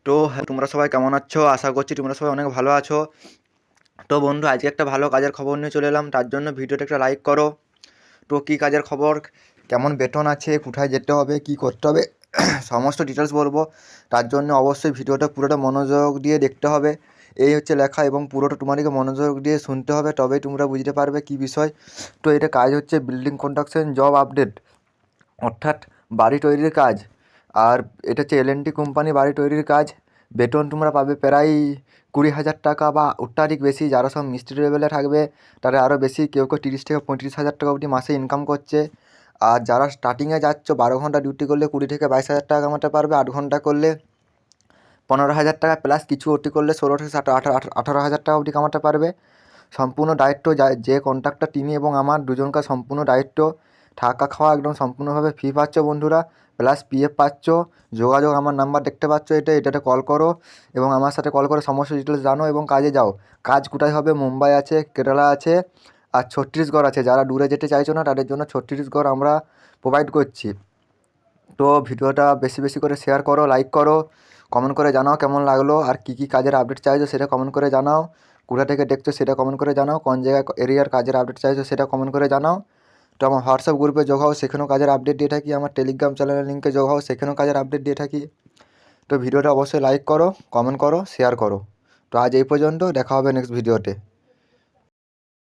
তো হ্যাঁ, তোমরা সবাই কেমন আছো? আশা করছি তোমরা সবাই অনেক ভালো আছো। তো বন্ধু, আজকে একটা ভালো কাজের খবর নিয়ে চলে এলাম, তার জন্য ভিডিওটা একটা লাইক করো। তো কী কাজের খবর, কেমন বেতন আছে, কোথায় যেতে হবে, কি করতে হবে, সমস্ত ডিটেলস বলবো। তার জন্য অবশ্যই ভিডিওটা পুরোটা মনোযোগ দিয়ে দেখতে হবে। এই হচ্ছে লেখা, এবং পুরোটা তোমাদেরকে মনোযোগ দিয়ে শুনতে হবে, তবেই তোমরা বুঝতে পারবে কি বিষয়। তো এটা কাজ হচ্ছে বিল্ডিং কনস্ট্রাকশন জব আপডেট, অর্থাৎ বাড়ি তৈরির কাজ। আর এটা হচ্ছে এলএনটি কোম্পানি বাড়ি তৈরির কাজ। বেতন তোমরা পাবে প্রায় 20,000 টাকা বা অত্যাধিক বেশি। যারা সব মিস্ত্রি লেভেলে থাকবে তারা আরও বেশি, কেউ কেউ 30 থেকে 35,000 টাকা অবধি মাসে ইনকাম করছে। আর যারা স্টার্টিংয়ে যাচ্ছ, 12 ঘন্টা ডিউটি করলে 20 থেকে 22,000 টাকা কামাতে পারবে, 8 ঘন্টা করলে 15,000 টাকা, প্লাস কিছু ওটি করলে 16 থেকে 18,000 টাকা অবধি কামাতে পারবে। সম্পূর্ণ দায়িত্ব যে কন্ট্রাক্টর তিনি এবং আমার দুজনকার সম্পূর্ণ দায়িত্ব। থাকা খাওয়া একদম সম্পূর্ণভাবে ফ্রি পাচ্ছ বন্ধুরা, প্লাস পিএফ পাচ্ছ। যোগাযোগ আমার নাম্বার দেখতে পাচ্ছ, এটাতে কল করো এবং আমার সাথে কল করে সমস্ত ডিটেলস জানো এবং কাজে যাও। কাজ কোথায় হবে? মুম্বাই আছে, কেরালা আছে, আর ছত্তিশগড় আছে। যারা দূরে যেতে চাইছো না তাদের জন্য ছত্তিশগড় আমরা প্রোভাইড করছি। তো ভিডিওটা বেশি বেশি করে শেয়ার করো, লাইক করো, কমেন্ট করে জানাও কেমন লাগলো, আর কী কী কাজের আপডেট চাইছো সেটা কমেন্ট করে জানাও। কোথা থেকে দেখছো সেটা কমেন্ট করে জানাও, কোন জায়গায় এরিয়ার কাজের আপডেট চাইছো সেটা কমেন্ট করে জানাও। তো আমার হোয়াটসঅ্যাপ গ্রুপে যোগ হও, সেখানেও কাজের আপডেট দিয়ে থাকি। আমার টেলিগ্রাম চ্যানেলের লিঙ্কে যোগ হও, সেখানেও কাজের আপডেট দিয়ে থাকি। তো ভিডিওটা অবশ্যই লাইক করো, কমেন্ট করো, শেয়ার করো। তো আজ এই পর্যন্ত, দেখা হবে নেক্সট ভিডিওতে।